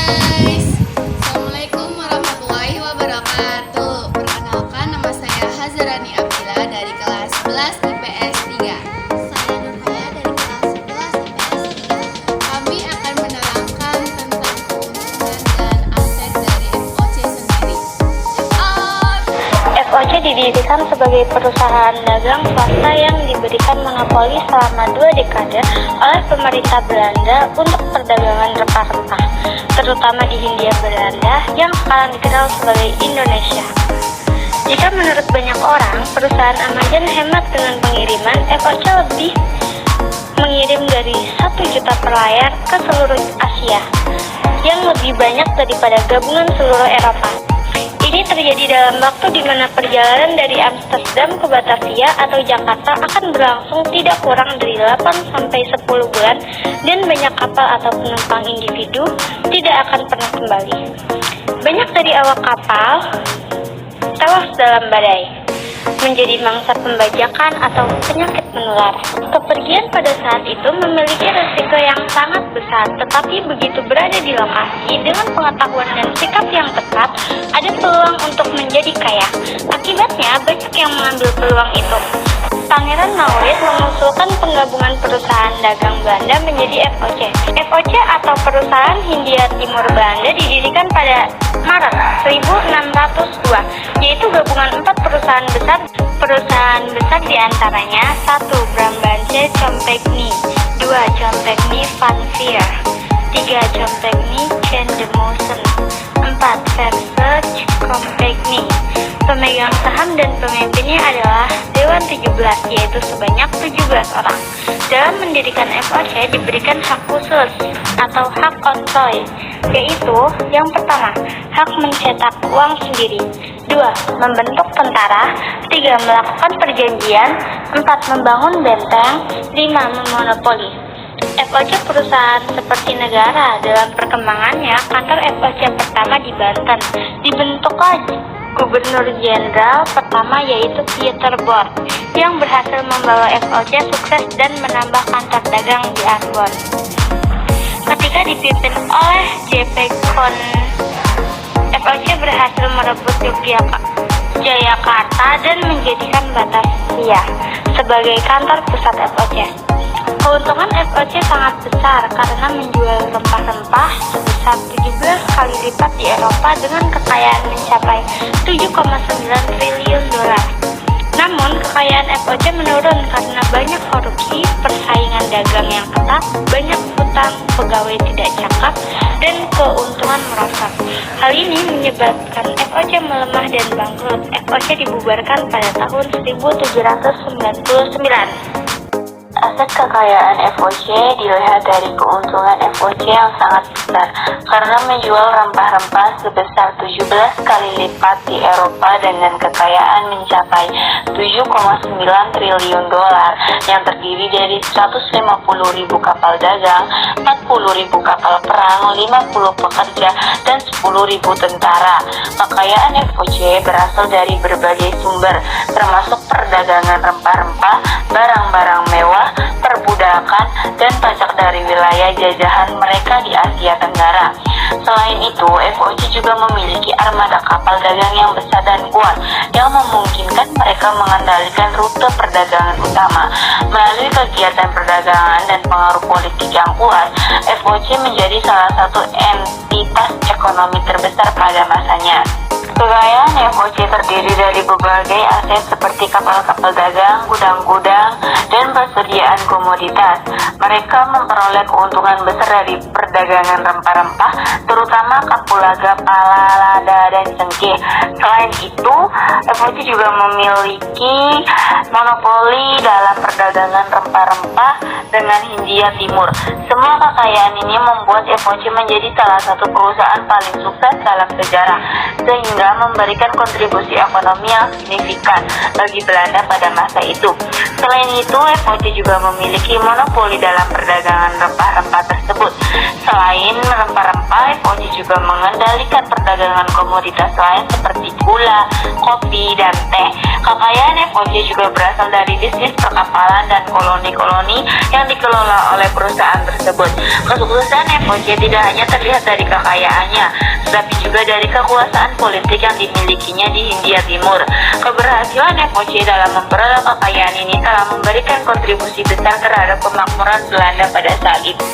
guys, Assalamualaikum warahmatullahi wabarakatuh. Perkenalkan, nama saya Hazarani Abdillah dari kelas 11 IPS 3. Saya Nurhaya dari kelas 11 IPS 3. Kami akan menerangkan tentang keuntungan dan aset dari FOC sendiri. FOC didirikan sebagai perusahaan dagang swasta yang diberikan monopoli selama 2 dekade oleh pemerintah Belanda untuk perdagangan rempah-rempah, terutama di Hindia Belanda yang sekarang dikenal sebagai Indonesia. Jika menurut banyak orang, perusahaan Amazon hemat dengan pengiriman, FOC lebih mengirim dari 1 juta per layar ke seluruh Asia, yang lebih banyak daripada gabungan seluruh Eropa. Ini terjadi dalam waktu di mana perjalanan dari Amsterdam ke Batavia atau Jakarta akan berlangsung tidak kurang dari 8 sampai 10 bulan dan banyak kapal atau penumpang individu tidak akan pernah kembali. Banyak dari awak kapal tewas dalam badai, menjadi mangsa pembajakan atau penyakit menular. Kepergian pada saat itu memiliki risiko yang sangat besar, tetapi begitu berada di lokasi dengan pengetahuan dan sikap yang tepat, ada peluang untuk menjadi kaya. Akibatnya, banyak yang mengambil peluang itu. Pangeran Maurits mengusulkan penggabungan perusahaan dagang Belanda menjadi FOC. FOC atau Perusahaan Hindia Timur Belanda didirikan pada Maret 1602, yaitu gabungan 4 perusahaan besar. Perusahaan besar diantaranya 1. Brabantse Compagnie, 2. Compagnie van Veer, 3. Compagnie Van de Mossen, 4. Verse Compagnie. Pemegang saham dan pemimpinnya adalah Dewan 17, yaitu sebanyak 17 orang. Dalam mendirikan FOC diberikan hak khusus atau hak konsoy, yaitu yang pertama, hak mencetak uang sendiri, 2. membentuk tentara, 3. melakukan perjanjian, 4. membangun benteng, 5. memonopoli. FOC perusahaan seperti negara. Dalam perkembangannya, kantor FOC pertama di Banten dibentuklah Gubernur Jenderal pertama, yaitu Pieter Both, yang berhasil membawa FOC sukses dan menambah kantor dagang di Ambon. Ketika dipimpin oleh J.P. Koon, FOC berhasil merebut Yogyakarta dan menjadikan Batavia sebagai kantor pusat FOC. Keuntungan FOC sangat besar karena menjual rempah-rempah sebesar 17 kali lipat di Eropa dengan kekayaan mencapai 7,9 triliun dolar. Namun, kekayaan FOC menurun karena banyak korupsi, persaingan dagang yang ketat, banyak hutang, pegawai tidak cakap, dan keuntungan merosot. Hal ini menyebabkan FOC melemah dan bangkrut. FOC dibubarkan pada tahun 1799. Aset kekayaan FOC dilihat dari keuntungan FOC yang sangat besar karena menjual rempah-rempah sebesar 17 kali lipat di Eropa dengan kekayaan mencapai 7,9 triliun dolar yang terdiri dari 150.000 kapal dagang, 40.000 kapal perang, 50 pekerja, dan 10.000 tentara. Kekayaan FOC berasal dari berbagai sumber, termasuk perdagangan rempah-rempah, barang-barang mewah, perbudakan, dan pajak dari wilayah jajahan mereka di Asia Tenggara. Selain itu, FOC juga memiliki armada kapal dagang yang besar dan kuat yang memungkinkan mereka mengendalikan rute perdagangan utama. Melalui kegiatan perdagangan dan pengaruh politik yang kuat, FOC menjadi salah satu entitas ekonomi terbesar pada masanya. Kekayaan FOC terdiri dari berbagai aset seperti kapal-kapal dagang, gudang-gudang, dan persediaan komoditas. Mereka memperoleh keuntungan besar dari perdagangan rempah-rempah, terutama kapulaga, pala, lada, dan cengkeh. Selain itu, FOC juga memiliki monopoli dalam perdagangan rempah-rempah dengan Hindia Timur. Semua kekayaan ini membuat FOC menjadi salah satu perusahaan paling sukses dalam sejarah, sehingga telah memberikan kontribusi ekonomi yang signifikan bagi Belanda pada masa itu. Selain itu, FOC juga memiliki monopoli dalam perdagangan rempah-rempah tersebut. Selain rempah-rempah, FOC juga mengendalikan perdagangan komoditas lain seperti gula, kopi, dan teh. Kekayaan FOC juga berasal dari bisnis perkapalan dan koloni-koloni yang dikelola oleh perusahaan tersebut. Kesuksesan FOC tidak hanya terlihat dari kekayaannya, tetapi juga dari kekuasaan politik yang dimilikinya di Hindia Timur. Keberhasilan FOC dalam memperoleh kekayaan ini telah memberikan kontribusi besar terhadap kemakmuran Belanda pada saat itu.